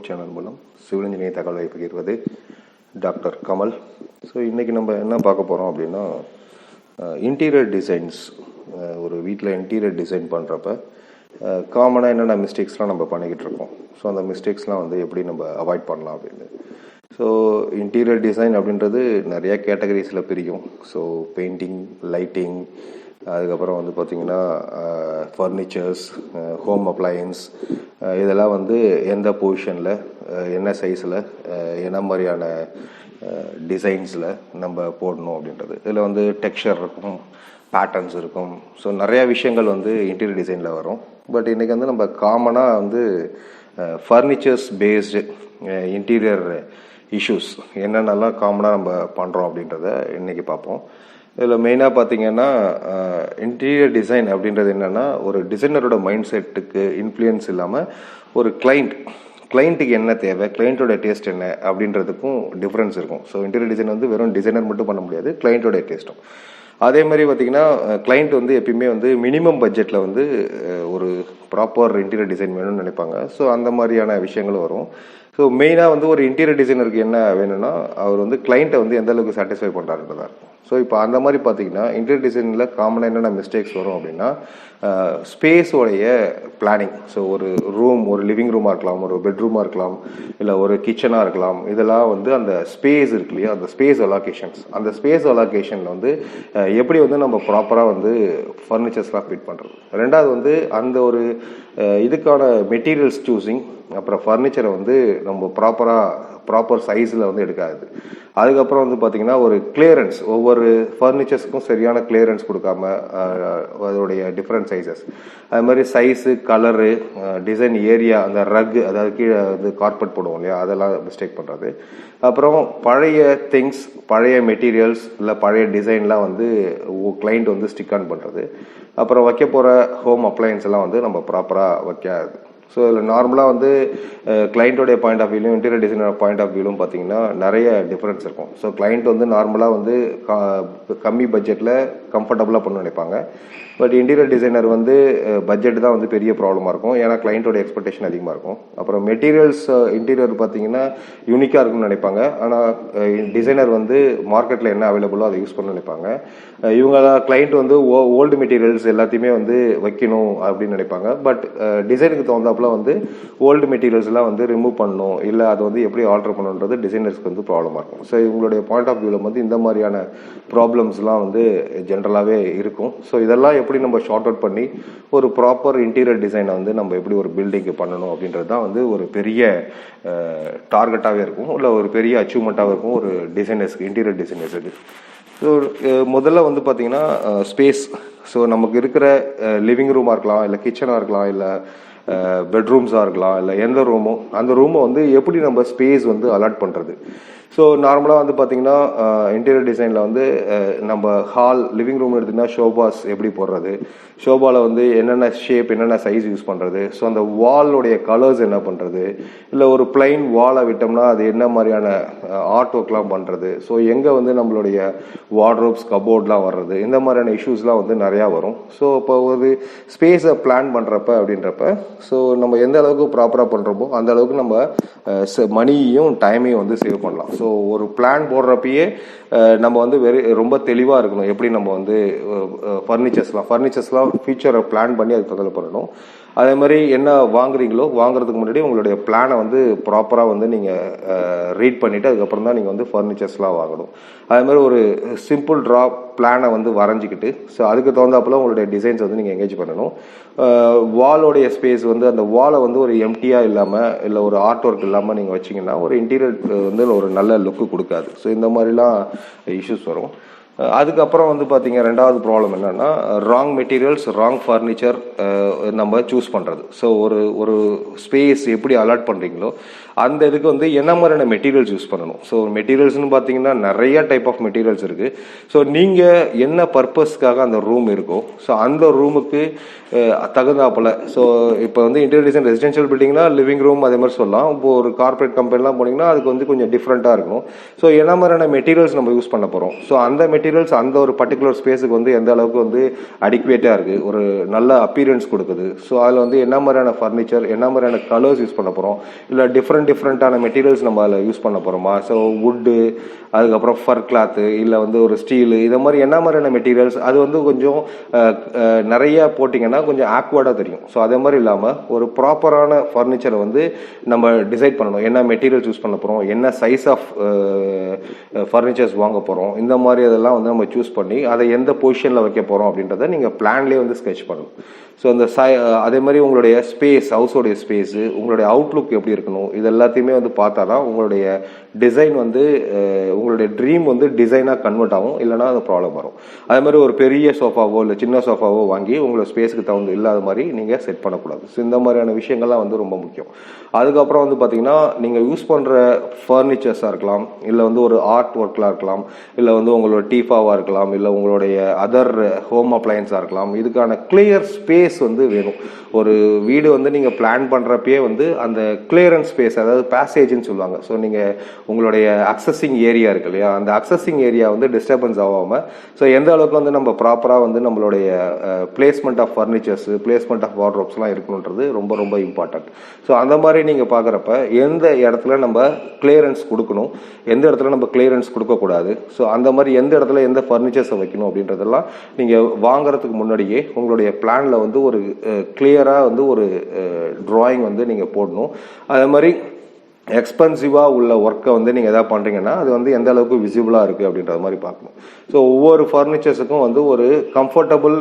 YouTube channel மூலம் civil engineering தகவலை பகிர்வது டாக்டர் கமல். ஸோ இன்றைக்கி நம்ம என்ன பார்க்க போகிறோம் அப்படின்னா, இன்டீரியர் டிசைன்ஸ். ஒரு வீட்டில் இன்டீரியர் டிசைன் பண்ணுறப்ப காமனாக என்னென்ன மிஸ்டேக்ஸ்லாம் நம்ம பண்ணிக்கிட்டு இருக்கோம். ஸோ அந்த மிஸ்டேக்ஸ்லாம் வந்து எப்படி நம்ம அவாய்ட் பண்ணலாம் அப்படின்னு. ஸோ இன்டீரியர் டிசைன் அப்படின்றது நிறையா கேட்டகரிஸில் பிரியும். ஸோ பெயிண்டிங், லைட்டிங், அதுக்கப்புறம் வந்து பார்த்திங்கன்னா ஃபர்னிச்சர்ஸ், ஹோம் அப்ளையன்ஸ், இதெல்லாம் வந்து எந்த பொசிஷனில், என்ன சைஸில், என்ன மாதிரியான டிசைன்ஸில் நம்ம போடணும் அப்படின்றது. இதில் வந்து டெக்ஸ்சர் இருக்கும், பேட்டர்ன்ஸ் இருக்கும். ஸோ நிறையா விஷயங்கள் வந்து இன்டீரியர் டிசைனில் வரும். பட் இன்றைக்கி வந்து நம்ம காமனாக வந்து ஃபர்னிச்சர்ஸ் பேஸ்டு இன்டீரியர் இஷ்யூஸ் என்னென்னலாம் காமனாக நம்ம பண்ணுறோம் அப்படின்றத இன்றைக்கி பார்ப்போம். இதில் மெயினாக பார்த்தீங்கன்னா, இன்டீரியர் அப்படின்றது என்னென்னா, ஒரு டிசைனரோட மைண்ட் செட்டுக்கு இன்ஃப்ளூயன்ஸ் இல்லாமல் ஒரு கிளைண்ட்டுக்கு என்ன தேவை, கிளைண்ட்டோட டேஸ்ட் என்ன அப்படின்றதுக்கும் டிஃப்ரென்ஸ் இருக்கும். ஸோ இன்டீரியர் டிசைன் வந்து வெறும் டிசைனர் மட்டும் பண்ண முடியாது, கிளைண்ட்டோட டேஸ்ட்டும். அதே மாதிரி பார்த்திங்கன்னா, கிளைண்ட் வந்து எப்பயுமே வந்து மினிமம் பட்ஜெட்டில் வந்து ஒரு ப்ராப்பர் இன்டீரியர் டிசைன் வேணும்னு நினைப்பாங்க. ஸோ அந்த மாதிரியான விஷயங்களும் வரும். ஸோ மெயினாக வந்து ஒரு இன்டீரியர் டிசைனருக்கு என்ன வேணும்னா, அவர் வந்து கிளைண்ட்டை வந்து எந்த அளவுக்கு சாட்டிஸ்ஃபை பண்ணுறாருன்றதா இருக்கும். ஸோ இப்போ அந்த மாதிரி பார்த்தீங்கன்னா, இன்டீரியர் டிசைனில் காமனாக என்னென்ன மிஸ்டேக்ஸ் வரும் அப்படின்னா, ஸ்பேஸோடைய பிளானிங். ஸோ ஒரு ரூம், ஒரு லிவிங் ரூமாக இருக்கலாம், ஒரு பெட்ரூமாக இருக்கலாம், இல்லை ஒரு கிச்சனாக இருக்கலாம். இதெல்லாம் வந்து அந்த ஸ்பேஸ் இருக்கு இல்லையா, அந்த ஸ்பேஸ் அலோகேஷன்ஸ், அந்த ஸ்பேஸ் அலோகேஷனில் வந்து எப்படி வந்து நம்ம ப்ராப்பராக வந்து ஃபர்னிச்சர்ஸ்லாம் ஃபிட் பண்ணுறது. ரெண்டாவது வந்து அந்த ஒரு இதுக்கான மெட்டீரியல்ஸ் சூஸிங், அப்புறம் ஃபர்னிச்சரை வந்து நம்ம ப்ராப்பர் சைஸில் வந்து எடுக்காது. அதுக்கப்புறம் வந்து பார்த்திங்கன்னா, ஒரு கிளியரன்ஸ், ஒவ்வொரு ஃபர்னிச்சர்ஸுக்கும் சரியான கிளியரன்ஸ் கொடுக்காம அதோடைய டிஃப்ரெண்ட் சைஸஸ், அது மாதிரி சைஸு, கலரு, டிசைன் ஏரியா, அந்த ரக், அதாவது கீழே வந்து கார்பெட் போடுவோம் இல்லையா, அதெல்லாம் மிஸ்டேக் பண்ணுறது. அப்புறம் பழைய திங்ஸ், பழைய மெட்டீரியல்ஸ், இல்லை பழைய டிசைன்லாம் வந்து கிளைண்ட் வந்து ஸ்டிக் ஆன் பண்ணுறது. அப்புறம் வைக்க போகிற ஹோம் அப்ளையன்ஸ் எல்லாம் வந்து நம்ம ப்ராப்பராக வைக்காது. ஸோ இதில் நார்மலாக வந்து கிளைண்ட்டோடைய பாயிண்ட் ஆஃப் வியூலையும் இன்டீரியர் டிசைனர் பாயிண்ட் ஆஃப் வியூலும் பார்த்தீங்கன்னா நிறைய டிஃப்ரென்ஸ் இருக்கும். ஸோ கிளைண்ட் வந்து நார்மலாக வந்து கம்மி பட்ஜெட்டில் கம்ஃபர்டபுளாக பண்ண நினைப்பாங்க. பட் இன்டீரியர் டிசைனர் வந்து பட்ஜெட் தான் வந்து பெரிய ப்ராப்ளமாக இருக்கும். ஏன்னா கிளைண்ட்டோட எக்ஸ்பெக்டேஷன் அதிகமாக இருக்கும். அப்புறம் மெட்டீரியல்ஸ், இன்டீரியர் பார்த்தீங்கன்னா யூனிக்காக இருக்குன்னு நினைப்பாங்க. ஆனால் டிசைனர் வந்து மார்க்கெட்டில் என்ன அவைலபிளோ அதை யூஸ் பண்ண நினைப்பாங்க. இவங்க கிளைண்ட் வந்து ஓல்டு மெட்டீரியல்ஸ் எல்லாத்தையுமே வந்து வைக்கணும் அப்படின்னு நினைப்பாங்க. பட் டிசைனுக்கு தகுந்தாப்புல வந்து ஓல்டு மெட்டீரியல்ஸ்லாம் வந்து ரிமூவ் பண்ணணும், இல்லை அதை வந்து எப்படி ஆல்டர் பண்ணணுன்றது டிசைனர்ஸ்க்கு வந்து ப்ராப்ளமாக இருக்கும். ஸோ இவங்களுடைய பாயிண்ட் ஆஃப் வியூவில் வந்து இந்த மாதிரியான ப்ராப்ளம்ஸ்லாம் வந்து ஜென்ரலாகவே இருக்கும். ஸோ இதெல்லாம் எப்படி நம்ம ஷார்ட் அவுட் பண்ணி ஒரு ப்ராப்பர் இன்டீரியர் டிசைனை வந்து நம்ம எப்படி ஒரு பில்டிங்க்கு பண்ணணும் அப்படின்றது தான் வந்து ஒரு பெரிய டார்கெட்டாகவே இருக்கும், இல்லை ஒரு பெரிய அச்சீவ்மெண்ட்டாகவே இருக்கும் ஒரு டிசைனர்ஸ்க்கு, இன்டீரியர் டிசைனர்ஸுக்கு. ஸோ முதல்ல வந்து பார்த்திங்கன்னா ஸ்பேஸ். ஸோ நமக்கு இருக்கிற லிவிங் ரூமாக இருக்கலாம், இல்லை கிச்சனாக இருக்கலாம், இல்லை பெட்ரூம்ஸாக இருக்கலாம், இல்லை எந்த ரூமோ அந்த ரூமை வந்து எப்படி நம்ம ஸ்பேஸ் வந்து அலாட் பண்ணுறது. ஸோ நார்மலாக வந்து பார்த்திங்கன்னா இன்டீரியர் டிசைனில் வந்து நம்ம ஹால், லிவிங் ரூம் எடுத்திங்கன்னா ஷோபாஸ் எப்படி போடுறது, ஷோபாவில் வந்து என்னென்ன ஷேப், என்னென்ன சைஸ் யூஸ் பண்ணுறது, ஸோ அந்த வாலோடைய கலர்ஸ் என்ன பண்ணுறது, இல்லை ஒரு பிளைன் வாலை விட்டோம்னா அது என்ன மாதிரியான ஆர்ட் ஒர்க்லாம் பண்ணுறது, ஸோ எங்கே வந்து நம்மளுடைய வார்ட்ரோப்ஸ், கபோர்ட்லாம் வர்றது, இந்த மாதிரியான இஷ்யூஸ்லாம் வந்து நிறையா வரும். ஸோ இப்போ ஒரு ஸ்பேஸை பிளான் பண்ணுறப்ப அப்படின்றப்ப ஸோ நம்ம எந்த அளவுக்கு ப்ராப்பராக பண்ணுறோமோ அந்த அளவுக்கு நம்ம மணியையும் டைமையும் வந்து சேவ் பண்ணலாம். ஸோ ஒரு பிளான் போடுறப்பயே நம்ம வந்து ரொம்ப தெளிவாக இருக்கணும். எப்படி நம்ம வந்து ஃபர்னிச்சர்ஸ்லாம் ஃபியூச்சரை பிளான் பண்ணி அதுக்கு தகுந்த பண்ணணும். அதே மாதிரி என்ன வாங்குறீங்களோ வாங்குறதுக்கு முன்னாடி உங்களுடைய பிளானை வந்து ப்ராப்பராக வந்து நீங்கள் ரீட் பண்ணிவிட்டு அதுக்கப்புறம் தான் நீங்கள் வந்து ஃபர்னிச்சர்ஸ்லாம் வாங்கணும். அதே மாதிரி ஒரு சிம்பிள் பிளானை வந்து வரைஞ்சிக்கிட்டு ஸோ அதுக்கு தகுந்தாப்புல உங்களுடைய டிசைன்ஸ் வந்து நீங்கள் எங்கேஜ் பண்ணணும். வாலோடைய ஸ்பேஸ் வந்து அந்த வாலை வந்து ஒரு எம்டியாக இல்லாமல், இல்லை ஒரு ஆர்ட் ஒர்க் இல்லாமல் நீங்கள் வச்சிங்கன்னா ஒரு இன்டீரியர் வந்து ஒரு நல்ல லுக்கு கொடுக்காது. ஸோ இந்த மாதிரிலாம் இஷ்யூஸ் வரும். அதுக்கப்புறம் வந்து பார்த்தீங்க, ரெண்டாவது ப்ராப்ளம் என்னென்னா ராங் மெட்டீரியல்ஸ், ராங் ஃபர்னிச்சர் நம்ம சூஸ் பண்ணுறது. ஸோ ஒரு ஸ்பேஸ் எப்படி அலாட் பண்ணுறீங்களோ அந்த இதுக்கு வந்து என்ன மாதிரியான மெட்டீரியல்ஸ் யூஸ் பண்ணணும். ஸோ மெட்டீரியல்ஸ்னு பார்த்தீங்கன்னா நிறைய டைப் ஆஃப் மெட்டீரியல்ஸ் இருக்குது. ஸோ நீங்கள் என்ன பர்பஸ்க்காக அந்த ரூம் இருக்கோ ஸோ அந்த ரூமுக்கு தகுந்தாப்பில். ஸோ இப்போ வந்து இன்டீரியர் டிசைன் ரெசிடென்ஷியல் பில்டிங்னா லிவிங் ரூம் அதே மாதிரி சொல்லலாம். இப்போ ஒரு கார்பரேட் கம்பெனிலாம் போனீங்கன்னா அதுக்கு வந்து கொஞ்சம் டிஃப்ரெண்ட்டாக இருக்கணும். ஸோ என்ன மாதிரியான மெட்டீரியல்ஸ் நம்ம யூஸ் பண்ண போகிறோம், ஸோ அந்த மெட்டீரியல்ஸ் அந்த ஒரு பர்டிகுலர் ஸ்பேஸுக்கு வந்து எந்த அளவுக்கு வந்து அடிக்குவேட்டாக இருக்குது, ஒரு நல்ல அப்பீரியன்ஸ் கொடுக்குது. ஸோ அதில் வந்து என்ன மாதிரியான ஃபர்னிச்சர், என்ன மாதிரியான கலர்ஸ் யூஸ் பண்ண போகிறோம், இல்லை டிஃப்ரெண்ட் டிஃப்ரெண்ட்டான மெட்டீரியல்ஸ் நம்ம அதில் யூஸ் பண்ண போகிறோமா? ஸோ வுட்டு, அதுக்கப்புறம் ஃபர் கிளாத்து, இல்லை வந்து ஒரு ஸ்டீலு, இதை மாதிரி என்ன மாதிரியான மெட்டீரியல்ஸ் அது வந்து கொஞ்சம் நிறைய போட்டிங்கன்னா கொஞ்சம் ஆக்வர்டாக தெரியும். ஸோ அதே மாதிரி இல்லாமல் ஒரு ப்ராப்பரான ஃபர்னிச்சரை வந்து நம்ம டிசைட் பண்ணணும். என்ன மெட்டீரியல்ஸ் யூஸ் பண்ண போகிறோம், என்ன சைஸ் ஆஃப் ஃபர்னிச்சர்ஸ் வாங்க போகிறோம், இந்த மாதிரி இதெல்லாம் வந்து நம்ம சூஸ் பண்ணி அதை எந்த பொசிஷனில் வைக்க போகிறோம் அப்படின்றத நீங்கள் பிளான்லேயே வந்து ஸ்கெட்ச் பண்ணணும். ஸோ அந்த அதே மாதிரி உங்களுடைய ஸ்பேஸ், ஹவுஸோடைய ஸ்பேஸு, உங்களுடைய அவுட்லுக் எப்படி இருக்கணும், இது எல்லாத்தையுமே வந்து பார்த்தா தான் உங்களுடைய டிசைன் வந்து உங்களுடைய ட்ரீம் வந்து டிசைனாக கன்வெர்ட் ஆகும். இல்லைனா அது ப்ராப்ளம் வரும். அதே மாதிரி ஒரு பெரிய சோஃபாவோ இல்லை சின்ன சோஃபாவோ வாங்கி உங்களோட ஸ்பேஸுக்கு தகுந்த இல்லாத மாதிரி நீங்கள் செட் பண்ணக்கூடாது. ஸோ இந்த மாதிரியான விஷயங்கள்லாம் வந்து ரொம்ப முக்கியம். அதுக்கப்புறம் வந்து பார்த்தீங்கன்னா நீங்கள் யூஸ் பண்ணுற ஃபர்னிச்சர்ஸாக இருக்கலாம், இல்லை வந்து ஒரு ஆர்ட் ஒர்க்லாம் இருக்கலாம், இல்லை வந்து உங்களோட டீஃபாவாக இருக்கலாம், இல்லை உங்களுடைய அதர் ஹோம் அப்ளையன்ஸாக இருக்கலாம். இதுக்கான கிளியர் ஸ்பேஸ் வந்து வேணும். ஒரு வீடு வந்து நீங்கள் பிளான் பண்ணுறப்பே வந்து அந்த கிளியரன்ஸ் ஸ்பேஸ், அதாவது பேசேஜ்னு சொல்லுவாங்க. ஸோ நீங்கள் உங்களுடைய அக்சஸிங் ஏரியா இருக்கு இல்லையா, அந்த அக்சஸிங் ஏரியா வந்து டிஸ்டர்பன்ஸ் ஆகாமல், ஸோ எந்த அளவுக்கு வந்து நம்ம ப்ராப்பராக வந்து நம்மளுடைய placement of furnitures, placement of வார்ட்ரோப்ஸ்லாம் இருக்கணுன்றது ரொம்ப ரொம்ப இம்பார்ட்டன்ட். ஸோ அந்த மாதிரி நீங்கள் பார்க்குறப்ப எந்த இடத்துல நம்ம கிளியரன்ஸ் கொடுக்கணும், எந்த இடத்துல நம்ம கிளியரன்ஸ் கொடுக்கக்கூடாது, ஸோ அந்த மாதிரி எந்த இடத்துல எந்த ஃபர்னிச்சர்ஸை வைக்கணும் அப்படின்றதெல்லாம் நீங்கள் வாங்குறதுக்கு முன்னாடியே உங்களுடைய பிளானில் வந்து ஒரு கிளியராக வந்து ஒரு ட்ராயிங் வந்து நீங்கள் போடணும். அதே மாதிரி எக்ஸ்பென்சிவாக உள்ள ஒர்க்கை வந்து நீங்கள் எதாவது பண்ணுறீங்கன்னா அது வந்து எந்த அளவுக்கு விசிபிளாக இருக்குது அப்படின்ற மாதிரி பார்க்கணும். ஸோ ஒவ்வொரு ஃபர்னிச்சர்ஸுக்கும் வந்து ஒரு கம்ஃபர்டபுள்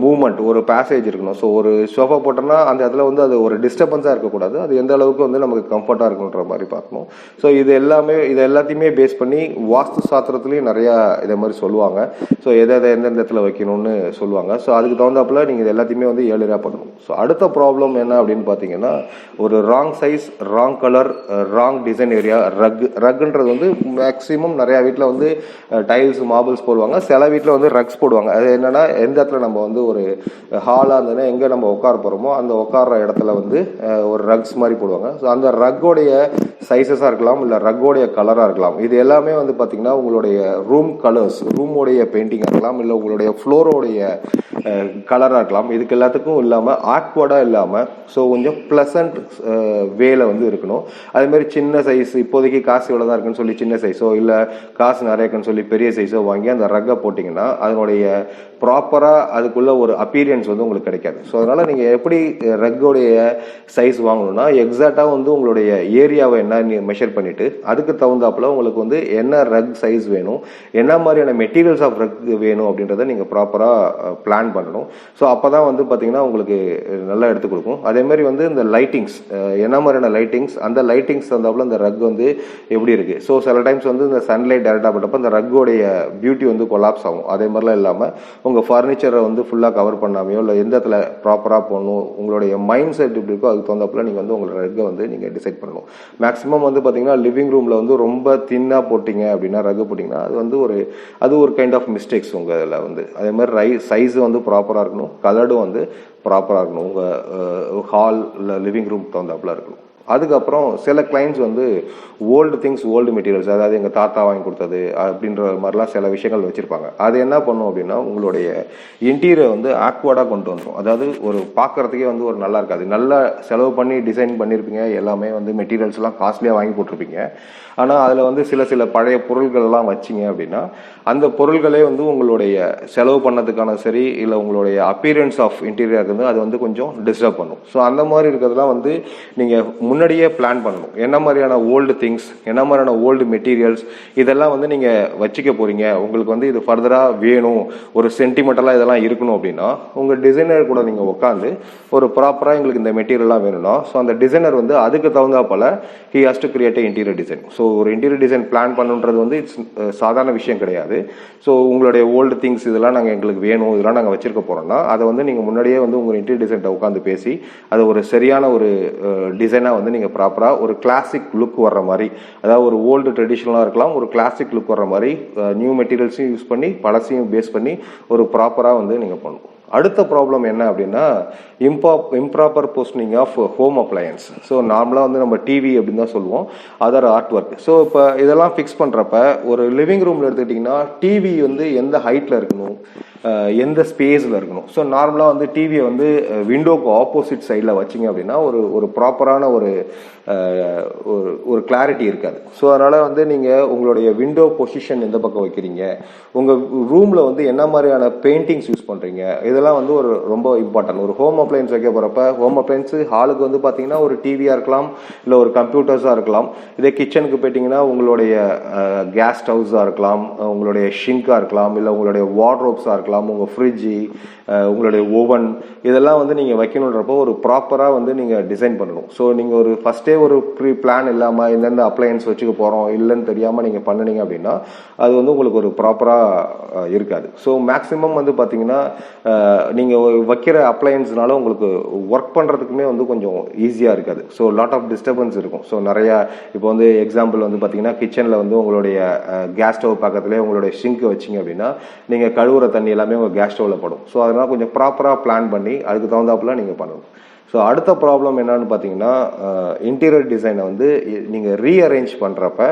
மூவ்மெண்ட், ஒரு பேசேஜ் இருக்கணும். ஸோ ஒரு சோஃபா போட்டோம்னா அந்த இடத்துல வந்து அது ஒரு டிஸ்டர்பன்ஸாக இருக்கக்கூடாது, அது எந்த அளவுக்கு வந்து நமக்கு கம்ஃபர்ட்டாக இருக்குன்ற மாதிரி பார்க்கணும். ஸோ இது எல்லாத்தையுமே பேஸ் பண்ணி வாஸ்து சாஸ்திரத்துலேயும் நிறையா இதே மாதிரி சொல்லுவாங்க. ஸோ எந்தெந்த இடத்துல வைக்கணும்னு சொல்லுவாங்க. ஸோ அதுக்கு தகுந்தாப்புல நீங்கள் இது எல்லாத்தையுமே வந்து ஏழியராக பண்ணணும். ஸோ அடுத்த ப்ராப்ளம் என்ன அப்படின்னு பார்த்தீங்கன்னா, ஒரு wrong size, wrong colour, wrong design area. ரக்ன்றது வந்து மேக்ஸிமம் நிறைய வீட்டில் வந்து டைல்ஸ், மார்பிள்ஸ் போடுவாங்க. சில வீட்டில் வந்து ரக்ஸ் போடுவாங்க. அது என்னன்னா, எந்த இடத்துல நம்ம வந்து ஒரு ஹாலாக இருந்ததுன்னா எங்கே நம்ம உட்கார போகிறோமோ அந்த உட்கார இடத்துல வந்து ஒரு ரக்ஸ் மாதிரி போடுவாங்க. ஸோ அந்த ரக்கோடைய சைஸஸாக இருக்கலாம், இல்லை ரக்கோடைய கலராக இருக்கலாம். இது எல்லாமே வந்து பார்த்தீங்கன்னா உங்களுடைய ரூம் கலர்ஸ், ரூமோடைய பெயிண்டிங்காக இருக்கலாம், இல்லை உங்களுடைய ஃப்ளோரோடைய கலராக இருக்கலாம். இதுக்கு எல்லாத்துக்கும் இல்லாமல் ஆக்வர்டாக இல்லாமல் ஸோ கொஞ்சம் ப்ளசன்ட் வேல வந்து இருக்கணும். அதேமாதிரி சின்ன சைஸ், இப்போதைக்கு காசு இவ்வளோ தான் இருக்குன்னு சொல்லி சின்ன சைஸோ, இல்லை காசு நிறைய இருக்குன்னு சொல்லி பெரிய சைஸோ வாங்கி அந்த ரக்கை போட்டிங்கன்னா அதனுடைய ப்ராப்பராக அதுக்குள்ள ஒரு அப்பீரியன்ஸ் வந்து உங்களுக்கு கிடைக்காது. ஸோ அதனால் நீங்கள் எப்படி ரக்கோடைய சைஸ் வாங்கணும்னா, எக்ஸாக்டாக வந்து உங்களுடைய ஏரியாவை என்ன மெஷர் பண்ணிவிட்டு அதுக்கு தகுந்தாப்புல உங்களுக்கு வந்து என்ன ரக் சைஸ் வேணும், என்ன மாதிரியான மெட்டீரியல்ஸ் ஆஃப் ரக் வேணும் அப்படின்றத நீங்கள் ப்ராப்பராக பிளான் பண்ணணும். ஸோ அப்போ தான் வந்து பார்த்தீங்கன்னா உங்களுக்கு நல்லா எடுத்து கொடுக்கும். அதேமாதிரி வந்து இந்த லைட்டிங்ஸ், என்ன மாதிரியான லைட்டிங்ஸ், அந்த லைட்டிங்ஸ் தந்தாப்புல இந்த ரக் வந்து எப்படி இருக்குது. ஸோ சில டைம்ஸ் வந்து இந்த சன்லைட் டேரெக்டாக பட்டப்போ இந்த ரக்கோடைய பியூட்டி வந்து கொலாப்ஸ் ஆகும். அதே மாதிரிலாம் இல்லாமல் உங்கள் ஃபர்னிச்சரை வந்து ஃபுல்லாக கவர் பண்ணாமையோ, இல்லை எந்த இடத்துல ப்ராப்பராக போடணும், உங்களுடைய மைண்ட் செட் எப்படி இருக்கோ அதுக்கு தகுந்தாப்புல நீங்கள் வந்து உங்களோட ரக்கை வந்து நீங்கள் டிசைட் பண்ணணும். மேக்ஸிமம் வந்து பார்த்தீங்கன்னா லிவிங் ரூமில் வந்து ரொம்ப தின்னாக போட்டிங்க அப்படின்னா, ரக்கு போட்டிங்கன்னா அது ஒரு கைண்ட் ஆஃப் மிஸ்டேக்ஸ் உங்கள் இதில் வந்து. அதே மாதிரி சைஸு வந்து ப்ராப்பராக இருக்கணும், கலர்டும் வந்து ப்ராப்பராக இருக்கணும், உங்கள் ஹால் இல்லை லிவிங் ரூம் தகுந்தாப்புல இருக்கணும். அதுக்கப்புறம் சில கிளைண்ட்ஸ் வந்து ஓல்டு திங்ஸ், ஓல்டு மெட்டீரியல்ஸ், அதாவது எங்கள் தாத்தா வாங்கி கொடுத்தது அப்படின்ற மாதிரிலாம் சில விஷயங்கள் வச்சுருப்பாங்க. அது என்ன பண்ணும் அப்படின்னா உங்களுடைய இன்டீரியர் வந்து ஆக்வர்டாக கொண்டு வந்துடும். அதாவது ஒரு பார்க்குறதுக்கே வந்து ஒரு நல்லா இருக்காது. நல்லா செலவு பண்ணி டிசைன் பண்ணியிருப்பீங்க, எல்லாமே வந்து மெட்டீரியல்ஸ்லாம் காஸ்ட்லியாக வாங்கி போட்டிருப்பீங்க. ஆனால் அதில் வந்து சில பழைய பொருள்கள்லாம் வச்சிங்க அப்படின்னா அந்த பொருள்களே வந்து உங்களுடைய செலவு பண்ணதுக்கான சரி, இல்லை உங்களுடைய அப்பீரியன்ஸ் ஆஃப் இன்டீரியர் வந்து அது வந்து கொஞ்சம் டிஸ்டர்ப் பண்ணும். ஸோ அந்த மாதிரி இருக்கிறதுலாம் வந்து நீங்கள் முன்னாடியே பிளான் பண்ணணும். என்ன மாதிரியான ஓல்டு திங்ஸ், என்ன மாதிரியான ஓல்டு மெட்டீரியல்ஸ், இதெல்லாம் வந்து நீங்கள் வச்சுக்க போகிறீங்க, உங்களுக்கு வந்து இது ஃபர்தராக வேணும், ஒரு சென்டிமெண்டலாக இதெல்லாம் இருக்கணும் அப்படின்னா உங்கள் டிசைனர் கூட நீங்கள் உட்காந்து ஒரு ப்ராப்பராக எங்களுக்கு இந்த மெட்டீரியல்லாம் வேணும்னா, ஸோ அந்த டிசைனர் வந்து அதுக்கு தகுந்தாப்போல் he has to create a interior design. So ஒரு இன்டீரியர் டிசைன் பிளான் பண்ணுன்றது வந்து சாதாரண விஷயம் கிடையாது. ஸோ உங்களுடைய ஓல்டு திங்ஸ் இதெல்லாம் நாங்கள் எங்களுக்கு வேணும், இதெல்லாம் நாங்கள் வச்சிருக்க போகிறோம்னா அதை வந்து நீங்கள் முன்னாடியே வந்து உங்கள் இன்டீரியர் டிசைன்ட்ட உட்காந்து பேசி அது ஒரு சரியான ஒரு டிசைனாக வந்து நீங்கள் ப்ராப்பராக ஒரு கிளாசிக் லுக் வர்ற மாதிரி, அதாவது ஒரு ஓல்டு ட்ரெடிஷ்னலாக இருக்கலாம், ஒரு கிளாசிக் லுக் வர்ற மாதிரி நியூ மெட்டீரியல்ஸையும் யூஸ் பண்ணி பழசையும் பேஸ் பண்ணி ஒரு ப்ராப்பராக வந்து நீங்கள் பண்ணணும். அடுத்த ப்ராப்ளம் என்ன அப்படின்னா improper positioning of home appliances. So நார்மலாக வந்து நம்ம டிவி அப்படின்னு தான் சொல்லுவோம், அதர் ஆர்ட் ஒர்க். ஸோ இப்போ இதெல்லாம் ஃபிக்ஸ் பண்ணுறப்ப ஒரு லிவிங் ரூமில் எடுத்துக்கிட்டிங்கன்னா டிவி வந்து எந்த ஹைட்டில் இருக்கணும், எந்த ஸ்பேஸில் இருக்கணும். ஸோ நார்மலாக வந்து டிவியை வந்து விண்டோக்கு ஆப்போசிட் சைடில் வச்சிங்க அப்படின்னா ஒரு ப்ராப்பரான ஒரு கிளாரிட்டி இருக்காது. ஸோ அதனால் வந்து நீங்கள் உங்களுடைய விண்டோ பொசிஷன் எந்த பக்கம் வைக்கிறீங்க, உங்கள் ரூமில் வந்து என்ன மாதிரியான பெயிண்டிங்ஸ் யூஸ் பண்ணுறீங்க, இதெல்லாம் வந்து ஒரு ரொம்ப இம்பார்ட்டன்ட். ஒரு ஹோம் அப்ளையன்ஸ் வைக்க போகிறப்ப ஹோம் அப்ளையன்ஸு ஹாலுக்கு வந்து பார்த்தீங்கன்னா ஒரு டிவியாக இருக்கலாம், இல்லை ஒரு கம்ப்யூட்டர்ஸாக இருக்கலாம். இதே கிச்சனுக்கு போயிட்டீங்கன்னா உங்களுடைய கேஸ் ஸ்டவ்ஸாக இருக்கலாம், உங்களுடைய ஷிங்காக இருக்கலாம், இல்லை உங்களுடைய வார்ட்ரோப்ஸாக இருக்கலாம், உங்கள் ஃப்ரிட்ஜு, உங்களுடைய ஓவன், இதெல்லாம் வந்து நீங்கள் வைக்கணுன்றப்போ ஒரு ப்ராப்பராக வந்து நீங்கள் டிசைன் பண்ணணும். ஸோ நீங்கள் ஒரு ஃபஸ்ட்டே ஒரு ப்ரீ பிளான் இல்லாமல் எந்தெந்த அப்ளையன்ஸ் வச்சுக்க போகிறோம் இல்லைன்னு தெரியாமல் நீங்கள் பண்ணினீங்க அப்படின்னா அது வந்து உங்களுக்கு ஒரு ப்ராப்பராக இருக்காது. ஸோ மேக்ஸிமம் வந்து பார்த்தீங்கன்னா நீங்கள் வைக்கிற அப்ளையன்ஸ்னால உங்களுக்கு ஒர்க் பண்ணுறதுக்குமே வந்து கொஞ்சம் ஈஸியாக இருக்காது. ஸோ லாட் ஆஃப் டிஸ்டர்பன்ஸ் இருக்கும். ஸோ நிறையா இப்போ வந்து எக்ஸாம்பிள் வந்து பார்த்தீங்கன்னா கிச்சனில் வந்து உங்களுடைய கேஸ் ஸ்டவ் பக்கத்துலேயே உங்களுடைய ஷிங்க் வச்சிங்க அப்படின்னா நீங்கள் கழுவுற தண்ணி எல்லாமே உங்கள் கேஸ் ஸ்டவ்வில் படும். ஸோ அதனால் கொஞ்சம் ப்ராப்பராக பிளான் பண்ணி அதுக்கு தகுந்தாப்புல நீங்கள் பண்ணணும். ஸோ அடுத்த ப்ராப்ளம் என்னன்னு பார்த்தீங்கன்னா இன்டீரியர் டிசைனை வந்து நீங்கள் ரீஅரேஞ்ச் பண்ணுறப்ப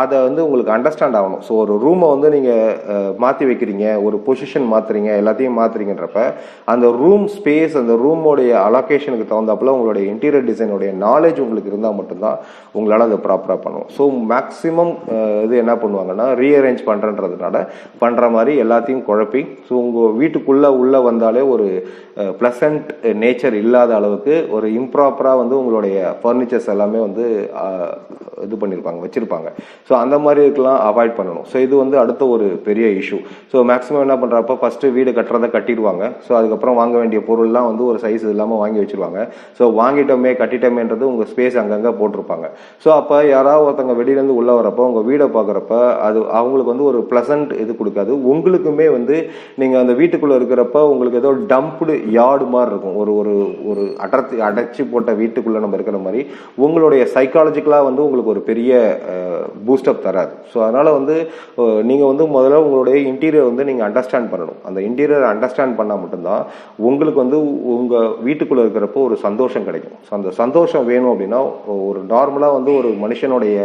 அதை வந்து உங்களுக்கு அண்டர்ஸ்டாண்ட் ஆகணும். ஸோ ஒரு ரூமை வந்து நீங்கள் மாற்றி வைக்கிறீங்க, ஒரு பொசிஷன் மாற்றுறீங்க, எல்லாத்தையும் மாற்றுறீங்கன்றப்ப அந்த ரூம் ஸ்பேஸ், அந்த ரூமோடைய அலோகேஷனுக்கு தகுந்தாப்புல உங்களுடைய இன்டீரியர் டிசைனுடைய நாலேஜ் உங்களுக்கு இருந்தால் மட்டும்தான் உங்களால் அதை ப்ராப்பராக பண்ணுவோம். ஸோ மேக்ஸிமம் இது என்ன பண்ணுவாங்கன்னா ரீஅரேஞ்ச் பண்ணுறதுனால பண்ணுற மாதிரி எல்லாத்தையும் குழப்பி ஸோ உங்கள் வீட்டுக்குள்ளே வந்தாலே ஒரு ப்ளசன்ட் நேச்சர் இல்லாத அளவுக்கு ஒரு இம்ப்ராப்பராக வந்து உங்களுடைய ஃபர்னிச்சர்ஸ் எல்லாமே வந்து இது பண்ணியிருப்பாங்க, வச்சுருப்பாங்க. ஸோ அந்த மாதிரி இருக்கலாம் அவாய்ட் பண்ணணும். ஸோ இது வந்து அடுத்த ஒரு பெரிய இஷ்யூ. ஸோ மேக்ஸிமம் என்ன பண்ணுறப்ப ஃபஸ்ட்டு வீடு கட்டுறதை கட்டிடுவாங்க. ஸோ அதுக்கப்புறம் வாங்க வேண்டிய பொருள்லாம் வந்து ஒரு சைஸ் இல்லாமல் வாங்கி வச்சுருவாங்க. ஸோ வாங்கிட்டோமே கட்டிட்டோமேன்றது உங்கள் ஸ்பேஸ் அங்கங்கே போட்டிருப்பாங்க. ஸோ அப்போ யாராவது ஒருத்தவங்க வெளியிலேருந்து உள்ளே வரப்போ உங்கள் வீடை பார்க்குறப்ப அது அவங்களுக்கு வந்து ஒரு ப்ளசன்ட் இது கொடுக்காது. உங்களுக்குமே வந்து நீங்கள் அந்த வீட்டுக்குள்ளே இருக்கிறப்ப உங்களுக்கு ஏதோ டம்ப்டு யார்டு மாதிரி இருக்கும். ஒரு ஒரு ஒரு அடைச்சி போட்ட வீட்டுக்குள்ளே நம்ம இருக்கிற மாதிரி உங்களுடைய சைக்காலஜிக்கலாக வந்து உங்களுக்கு ஒரு பெரிய பூஸ்டப் தராது. ஸோ அதனால் வந்து நீங்கள் வந்து முதல்ல உங்களுடைய இன்டீரியர் வந்து நீங்கள் அண்டர்ஸ்டாண்ட் பண்ணணும். அந்த இன்டீரியர் அண்டர்ஸ்டாண்ட் பண்ணால் மட்டும்தான் உங்களுக்கு வந்து உங்கள் வீட்டுக்குள்ளே இருக்கிறப்போ ஒரு சந்தோஷம் கிடைக்கும். ஸோ அந்த சந்தோஷம் வேணும் அப்படின்னா ஒரு நார்மலாக வந்து ஒரு மனுஷனுடைய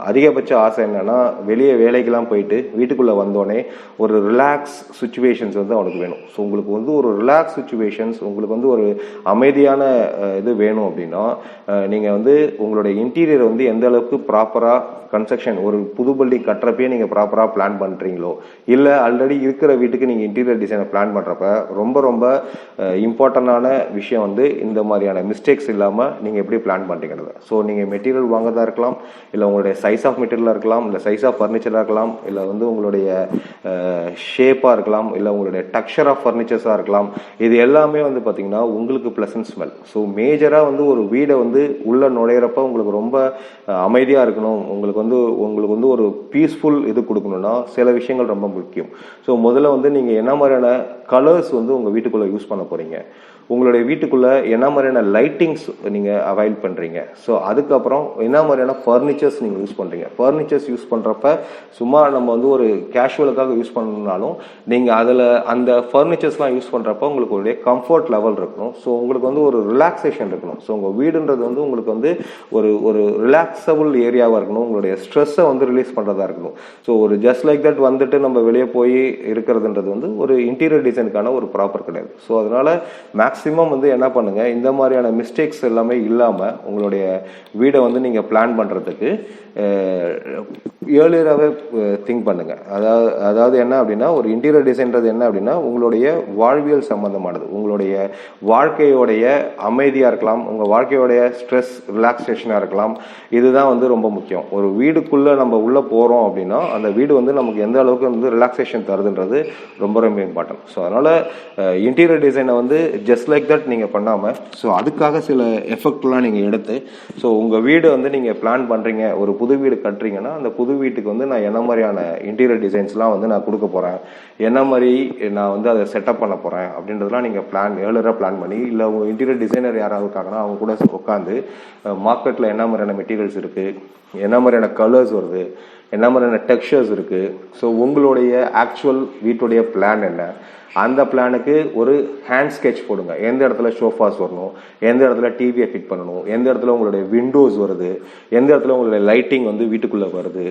அதிகபட்ச ஆசை என்னன்னா வெளியே வேலைக்கெல்லாம் போயிட்டு வீட்டுக்குள்ளே வந்தோடனே ஒரு ரிலாக்ஸ் சுச்சுவேஷன்ஸ் வந்து அவனுக்கு வேணும். ஸோ உங்களுக்கு வந்து ஒரு ரிலாக்ஸ் சுச்சுவேஷன்ஸ், உங்களுக்கு வந்து ஒரு அமைதியான இது வேணும் அப்படின்னா நீங்கள் வந்து உங்களுடைய இன்டீரியர் வந்து எந்த அளவுக்கு ப்ராப்பராக கன்ஸ்ட்ரக்ஷன் ஒரு புது பில்டிங் கட்டுறப்பே நீங்கள் ப்ராப்பராக பிளான் பண்ணுறீங்களோ, இல்லை ஆல்ரெடி இருக்கிற வீட்டுக்கு நீங்கள் இன்டீரியர் டிசைனை பிளான் பண்ணுறப்ப ரொம்ப ரொம்ப இம்பார்ட்டண்டான விஷயம் வந்து இந்த மாதிரியான மிஸ்டேக்ஸ் இல்லாமல் நீங்கள் எப்படி பிளான் பண்ணுறீங்கிறது. ஸோ நீங்கள் மெட்டீரியல் வாங்கறதா இருக்கலாம், இல்லை உங்களுடைய சைஸ் ஆஃப் மெட்டீரியலாக இருக்கலாம், இல்லை சைஸ் ஆஃப் ஃபர்னிச்சராக இருக்கலாம், இல்லை வந்து உங்களுடைய ஷேப்பாக இருக்கலாம், இல்லை உங்களுடைய டெக்ஸ்சர் ஆஃப் ஃபர்னிச்சர்ஸாக இருக்கலாம். இது எல்லாமே வந்து பார்த்தீங்கன்னா உங்களுக்கு ப்ளசன்ட் ஸ்மெல். ஸோ மேஜராக வந்து ஒரு வீடை வந்து உள்ள நுழையிறப்ப உங்களுக்கு ரொம்ப அமைதியாக இருக்கணும், உங்களுக்கு வந்து ஒரு பீஸ்ஃபுல் இது கொடுக்கணும்னா சில விஷயங்கள் ரொம்ப முக்கியம். ஸோ முதல்ல வந்து நீங்கள் என்ன மாதிரியான கலர்ஸ் வந்து உங்கள் வீட்டுக்குள்ளே யூஸ் பண்ண போகிறீங்க, உங்களுடைய வீட்டுக்குள்ளே என்ன மாதிரியான லைட்டிங்ஸ் நீங்கள் அவாய்ட் பண்ணுறீங்க, ஸோ அதுக்கப்புறம் என்ன மாதிரியான ஃபர்னிச்சர்ஸ் நீங்கள் யூஸ் பண்ணுறீங்க. ஃபர்னிச்சர்ஸ் யூஸ் பண்ணுறப்ப சும்மா நம்ம வந்து ஒரு கேஷுவலுக்காக யூஸ் பண்ணாலும் நீங்கள் அதில் அந்த ஃபர்னிச்சர்ஸ்லாம் யூஸ் பண்ணுறப்ப உங்களுக்கு ஒரு கம்ஃபர்ட் லெவல் இருக்கணும். ஸோ உங்களுக்கு வந்து ஒரு ரிலாக்ஸேஷன் இருக்கணும். ஸோ உங்கள் வீடுன்றது வந்து உங்களுக்கு வந்து ஒரு ரிலாக்ஸபிள் ஏரியாவாக இருக்கணும், உங்களுடைய ஸ்ட்ரெஸ்ஸை வந்து ரிலீஸ் பண்ணுறதா இருக்கணும். ஸோ ஒரு ஜஸ்ட் லைக் தட் வந்துட்டு நம்ம வெளியே போய் இருக்கிறதுன்றது வந்து ஒரு இன்டீரியர் டிசைனுக்கான ஒரு ப்ராப்பர் கிடையாது. ஸோ அதனால் மேக்ஸிமம் வந்து என்ன பண்ணுங்கள், இந்த மாதிரியான மிஸ்டேக்ஸ் எல்லாமே இல்லாமல் உங்களுடைய வீடை வந்து நீங்கள் பிளான் பண்ணுறதுக்கு ஏர்லியராகவே திங்க் பண்ணுங்கள். அதாவது என்ன அப்படின்னா ஒரு இன்டீரியர் டிசைன்றது என்ன அப்படின்னா உங்களுடைய வாழ்வியல் சம்பந்தமானது, உங்களுடைய வாழ்க்கையோடைய அமைதியாக இருக்கலாம், உங்கள் வாழ்க்கையோடைய ஸ்ட்ரெஸ் ரிலாக்ஸேஷனாக இருக்கலாம். இதுதான் வந்து ரொம்ப முக்கியம். ஒரு வீடுக்குள்ளே நம்ம உள்ளே போகிறோம் அப்படின்னா அந்த வீடு வந்து நமக்கு எந்த அளவுக்கு வந்து ரிலாக்ஸேஷன் தருதுன்றது ரொம்ப ரொம்ப இம்பார்ட்டன்ட். ஸோ அதனால் இன்டீரியர் டிசைனை வந்து ஜஸ்ட் லைக் தட் நீங்கள் பண்ணாமல் ஸோ அதுக்காக சில எஃபெக்ட்லாம் நீங்கள் எடுத்து ஸோ உங்கள் வீடு வந்து நீங்கள் பிளான் பண்ணுறீங்க, ஒரு புது வீடு கட்டுறீங்கன்னா அந்த புது வீட்டுக்கு வந்து நான் என்ன மாதிரியான இன்டீரியர் டிசைன்ஸ்லாம் வந்து நான் கொடுக்க போகிறேன், என்ன மாதிரி நான் வந்து அதை செட்டப் பண்ண போகிறேன் அப்படின்றதுலாம் நீங்கள் ஏர்லியராக பிளான் பண்ணி, இல்லை உங்கள் இன்டீரியர் டிசைனர் யாராவது இருக்காங்கன்னா அவங்க கூட உட்காந்து மார்க்கெட்டில் என்ன மாதிரியான மெட்டீரியல்ஸ் இருக்குது, என்ன மாதிரியான கலர்ஸ் வருது, என்ன மாதிரியான டெக்ஸ்சர்ஸ் இருக்குது, ஸோ உங்களுடைய ஆக்சுவல் வீட்டுடைய பிளான் என்ன, அந்த பிளானுக்கு ஒரு ஹேண்ட் ஸ்கெட்ச் போடுங்க. எந்த இடத்துல ஷோஃபாஸ் வரணும், எந்த இடத்துல டிவியை ஃபிட் பண்ணணும், எந்த இடத்துல உங்களுடைய விண்டோஸ் வருது, எந்த இடத்துல உங்களுடைய லைட்டிங் வந்து வீட்டுக்குள்ளே வருது.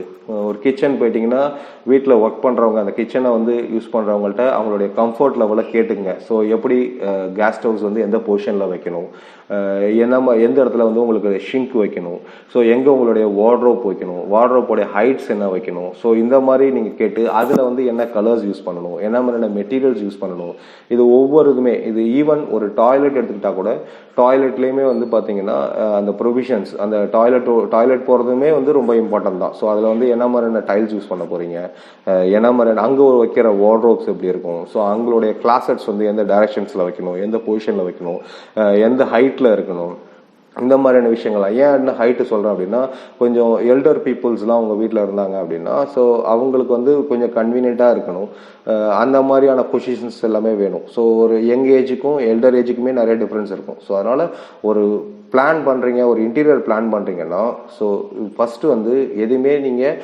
ஒரு கிச்சன் போயிட்டீங்கன்னா வீட்டில் ஒர்க் பண்ணுறவங்க அந்த கிச்சனை வந்து யூஸ் பண்ணுறவங்கள்ட்ட அவங்களுடைய கம்ஃபர்ட் லெவலை கேட்டுங்க. ஸோ எப்படி கேஸ் ஸ்டவ்ஸ் வந்து எந்த பொசிஷனில் வைக்கணும், எந்த இடத்துல வந்து உங்களுக்கு ஷிங்க் வைக்கணும், ஸோ எங்கே உங்களுடைய வார்ட்ரோப் வைக்கணும், வார்ட்ரோப்போடைய ஹைட்ஸ் என்ன வைக்கணும், ஸோ இந்த மாதிரி நீங்கள் கேட்டு அதில் வந்து என்ன கலர்ஸ் யூஸ் பண்ணணும், என்ன மாதிரியான மெட்டீரியல்ஸ் யூஸ் பண்ணணும், இது ஒவ்வொரு இதுவுமே. இது ஈவன் ஒரு டாய்லெட் எடுத்துக்கிட்டா கூட டாய்லெட்லேயுமே வந்து பார்த்தீங்கன்னா அந்த ப்ரொவிஷன்ஸ், அந்த டாய்லெட் போகிறதுமே வந்து ரொம்ப இம்பார்ட்டன்ட் தான். ஸோ அதில் வந்து என்ன மாதிரியான டைல்ஸ் யூஸ் பண்ண போகிறீங்க, என்ன மாதிரியான அங்கே வைக்கிற வார்ட்ரோப்ஸ் எப்படி இருக்கும், ஸோ அவங்களுடைய கிளாசட்ஸ் வந்து எந்த டைரக்ஷன்ஸில் வைக்கணும், எந்த பொசிஷனில் வைக்கணும், எந்த ஹைட்டில் இருக்கணும், இந்த மாதிரியான விஷயங்கள்லாம். ஏன் என்ன ஹைட்டு சொல்கிறேன் அப்படின்னா, கொஞ்சம் எல்டர் பீப்புள்ஸ்லாம் உங்கள் வீட்டில் இருந்தாங்க அப்படின்னா, ஸோ அவங்களுக்கு வந்து கொஞ்சம் கன்வீனியண்ட்டாக இருக்கணும். அந்த மாதிரியான பொசிஷன்ஸ் எல்லாமே வேணும். ஸோ ஒரு யங் ஏஜுக்கும் எல்டர் ஏஜுக்குமே நிறைய டிஃப்ரென்ஸ் இருக்கும். ஸோ அதனால் ஒரு பிளான் பண்ணுறீங்க, ஒரு இன்டீரியர் பிளான் பண்ணுறீங்கன்னா, ஸோ ஃபஸ்ட்டு வந்து எதுவுமே நீங்கள்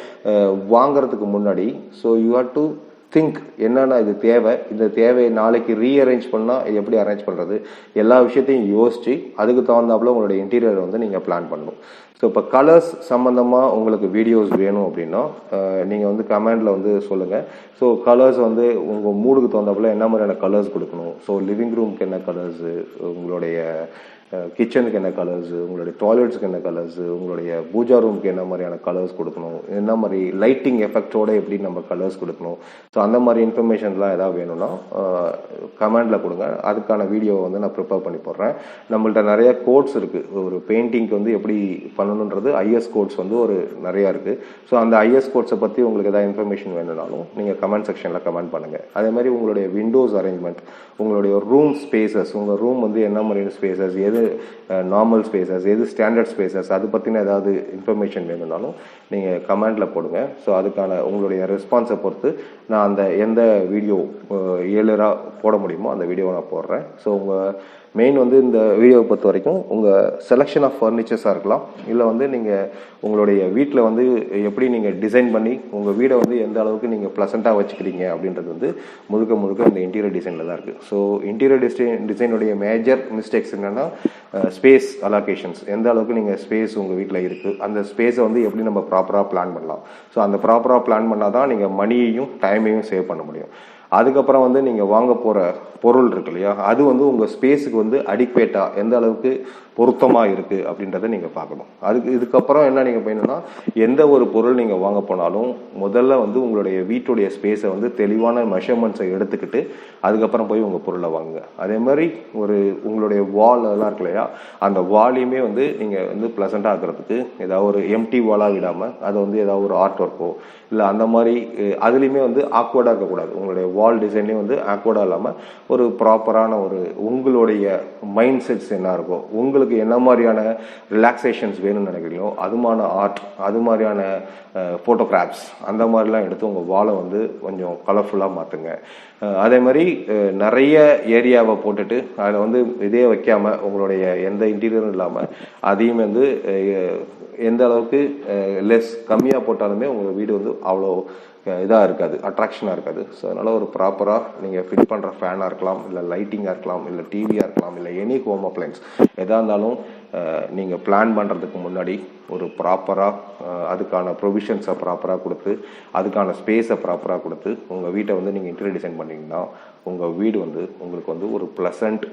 வாங்கிறதுக்கு முன்னாடி so you have to think என்னென்ன இது தேவை, இந்த தேவையை நாளைக்கு ரீஅரேஞ்ச் பண்ணால் இது எப்படி அரேஞ்ச் பண்ணுறது, எல்லா விஷயத்தையும் யோசித்து அதுக்கு தகுந்தாப்புல உங்களுடைய இன்டீரியர் வந்து நீங்கள் பிளான் பண்ணணும். ஸோ இப்போ கலர்ஸ் சம்மந்தமாக உங்களுக்கு வீடியோஸ் வேணும் அப்படின்னா நீங்கள் வந்து கமெண்டில் வந்து சொல்லுங்கள். ஸோ கலர்ஸ் வந்து உங்கள் மூடுக்கு தகுந்தாப்புல என்ன மாதிரியான கலர்ஸ் கொடுக்கணும், ஸோ லிவிங் ரூமுக்கு என்ன கலர்ஸு, உங்களுடைய கிச்சனுக்கு என்ன கலர்ஸு, உங்களுடைய டாய்லெட்ஸுக்கு என்ன கலர்ஸு, உங்களுடைய பூஜா ரூமுக்கு என்ன மாதிரியான கலர்ஸ் கொடுக்கணும், என்ன மாதிரி லைட்டிங் எஃபெக்டோட எப்படி நம்ம கலர்ஸ் கொடுக்கணும், ஸோ அந்த மாதிரி இன்ஃபர்மேஷன்லாம் ஏதாவது வேணும்னா கமெண்டில் கொடுங்க. அதுக்கான வீடியோவை வந்து நான் ப்ரிப்பேர் பண்ணி போடுறேன். நம்மள்ட்ட நிறைய கோட்ஸ் இருக்குது. ஒரு பெயிண்டிங்க்கு வந்து எப்படி பண்ணணுன்றது ஐஎஸ் கோட்ஸ் வந்து ஒரு நிறையா இருக்குது. ஸோ அந்த ஐஎஸ் கோட்ஸை பற்றி உங்களுக்கு ஏதாவது இன்ஃபர்மேஷன் வேணும்னாலும் நீங்கள் கமெண்ட் செக்ஷனில் கமெண்ட் பண்ணுங்கள். அதே மாதிரி உங்களுடைய விண்டோஸ் அரேஞ்ச்மெண்ட், உங்களுடைய ரூம் ஸ்பேசஸ், உங்கள் ரூம் வந்து என்ன மாதிரியான ஸ்பேசஸ், எது நார்மல் ஸ்பேசஸ், எது ஸ்டாண்டர்ட் ஸ்பேசஸ், அது பற்றின ஏதாவது இன்ஃபர்மேஷன் வேணும்னாலும் நீங்கள் கமெண்டில் போடுங்க. ஸோ அதுக்கான உங்களுடைய ரெஸ்பான்ஸை பொறுத்து நான் அந்த எந்த வீடியோ ஏழராக போட முடியுமோ அந்த வீடியோவை நான் போடுறேன். ஸோ உங்கள் மெயின் வந்து இந்த வீடியோவை பொறுத்த வரைக்கும் உங்கள் செலெக்ஷன் ஆஃப் ஃபர்னிச்சர்ஸாக இருக்கலாம், இல்லை வந்து நீங்கள் உங்களுடைய வீட்டில் வந்து எப்படி நீங்கள் டிசைன் பண்ணி உங்கள் வீடை வந்து எந்த அளவுக்கு நீங்கள் ப்ளசண்ட்டாக வச்சுக்கிறீங்க அப்படின்றது வந்து முழுக்க இந்த இன்டீரியர் டிசைனில் தான் இருக்குது. ஸோ இன்டீரியர் டிசைனுடைய மேஜர் மிஸ்டேக்ஸ் என்னென்னா ஸ்பேஸ் அலோகேஷன்ஸ், எந்த அளவுக்கு நீங்கள் ஸ்பேஸ் உங்கள் வீட்டில் இருக்குது, அந்த ஸ்பேஸை வந்து எப்படி நம்ம ப்ராப்பராக பிளான் பண்ணலாம். ஸோ அந்த ப்ராப்பராக பிளான் பண்ணால் தான் நீங்கள் மணியையும் டைமையும் சேவ் பண்ண முடியும். அதுக்கப்புறம் வந்து நீங்கள் வாங்க போகிற பொருள் இருக்கு இல்லையா, அது வந்து உங்கள் ஸ்பேஸுக்கு வந்து அடிக்வேட்டாக எந்த அளவுக்கு பொருத்தமாக இருக்குது அப்படின்றத நீங்கள் பார்க்கணும். இதுக்கப்புறம் என்ன நீங்கள் பண்ணணும்னா, எந்த ஒரு பொருள் நீங்கள் வாங்க போனாலும் முதல்ல வந்து உங்களுடைய வீட்டுடைய ஸ்பேஸை வந்து தெளிவான மெஷர்மெண்ட்ஸை எடுத்துக்கிட்டு அதுக்கப்புறம் போய் உங்கள் பொருளை வாங்குங்க. அதே மாதிரி உங்களுடைய வால் எல்லாம் இருக்கு இல்லையா, அந்த வாலையுமே வந்து நீங்கள் வந்து ப்ளசண்ட்டாக ஆக்கிறதுக்கு ஏதாவது ஒரு எம்டி வாலாக விடாமல் அதை வந்து ஏதாவது ஒரு ஆர்ட் ஒர்க்கோ இல்லை அந்த மாதிரி அதுலேயுமே வந்து ஆக்வர்டாக இருக்கக்கூடாது. உங்களுடைய வால் டிசைன்லேயும் வந்து ஆக்வர்டாக இல்லாமல் ஒரு ப்ராப்பரான ஒரு உங்களுடைய மைண்ட் செட்ஸ் என்ன இருக்கோ, உங்களுக்கு என்ன மாதிரியான ரிலாக்ஸேஷன்ஸ் வேணும்னு நினைக்கிறீங்களோ அதுமான ஆர்ட், அது மாதிரியான ஃபோட்டோகிராஃப்ஸ் அந்த மாதிரிலாம் எடுத்து உங்கள் வாலை வந்து கொஞ்சம் கலர்ஃபுல்லாக மாற்றுங்க. அதே மாதிரி நிறைய ஏரியாவை போட்டுட்டு அதில் வந்து இதே வைக்காமல் உங்களுடைய எந்த இன்டீரியரும் இல்லாமல் அதையும் வந்து எந்த அளவுக்கு கம்மியாக போட்டாலுமே உங்கள் வீடு வந்து அவ்வளோ இதாக இருக்காது, அட்ராக்ஷனாக இருக்காது. ஸோ அதனால் ஒரு ப்ராப்பராக நீங்கள் ஃபிட் பண்ணுற ஃபேனாக இருக்கலாம், இல்லை லைட்டிங்காக இருக்கலாம், இல்லை டிவியாக இருக்கலாம், இல்லை எனி ஹோம் அப்ளைன்ஸ் எதாக இருந்தாலும் நீங்கள் பிளான் பண்ணுறதுக்கு முன்னாடி ஒரு ப்ராப்பராக அதுக்கான ப்ரொவிஷன்ஸை ப்ராப்பராக கொடுத்து அதுக்கான ஸ்பேஸை ப்ராப்பராக கொடுத்து உங்கள் வீட்டை வந்து நீங்கள் இன்டீரியர் டிசைன் பண்ணிங்கன்னா உங்கள் வீடு வந்து உங்களுக்கு வந்து ஒரு ப்ளசண்ட்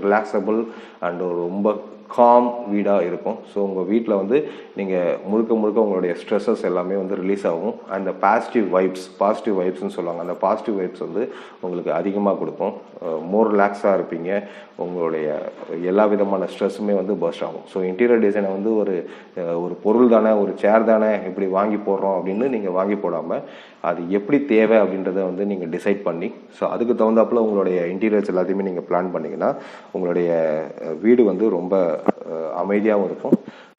ரிலாக்ஸபிள் அண்ட் ஒரு ரொம்ப காம் வீடாக இருக்கும். ஸோ உங்கள் வீட்டில் வந்து நீங்கள் முழுக்க உங்களுடைய ஸ்ட்ரெஸ்ஸஸ் எல்லாமே வந்து ரிலீஸ் ஆகும். அந்த பாசிட்டிவ் வைப்ஸ்ன்னு சொல்லுவாங்க. அந்த பாசிட்டிவ் வைப்ஸ் வந்து உங்களுக்கு அதிகமாக கொடுக்கும். மோர் ரிலாக்ஸாக இருப்பீங்க. உங்களுடைய எல்லா விதமான ஸ்ட்ரெஸ்ஸுமே வந்து பர்ஸ்ட் ஆகும். ஸோ இன்டீரியர் டிசைனை வந்து ஒரு பொருள் தானே, ஒரு சேர் தானே இப்படி வாங்கி போடுறோம் அப்படின்னு நீங்கள் வாங்கி போடாமல் அது எப்படி தேவை அப்படின்றத வந்து நீங்கள் டிசைட் பண்ணி ஸோ அதுக்கு தகுந்தாப்புல உங்களுடைய இன்டீரியர்ஸ் எல்லாத்தையுமே நீங்கள் பிளான் பண்ணிங்கன்னா உங்களுடைய வீடு வந்து ரொம்ப அமைதியாகவும் இருக்கும்,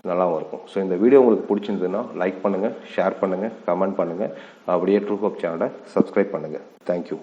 நல்லாவும் இருக்கும். ஸோ இந்த வீடியோ உங்களுக்கு பிடிச்சிருந்ததுன்னா லைக் பண்ணுங்கள், ஷேர் பண்ணுங்கள், கமெண்ட் பண்ணுங்கள். அப்படியே ட்ரூ ஹோப் சேனலை சப்ஸ்கிரைப் பண்ணுங்கள். தேங்க்யூ.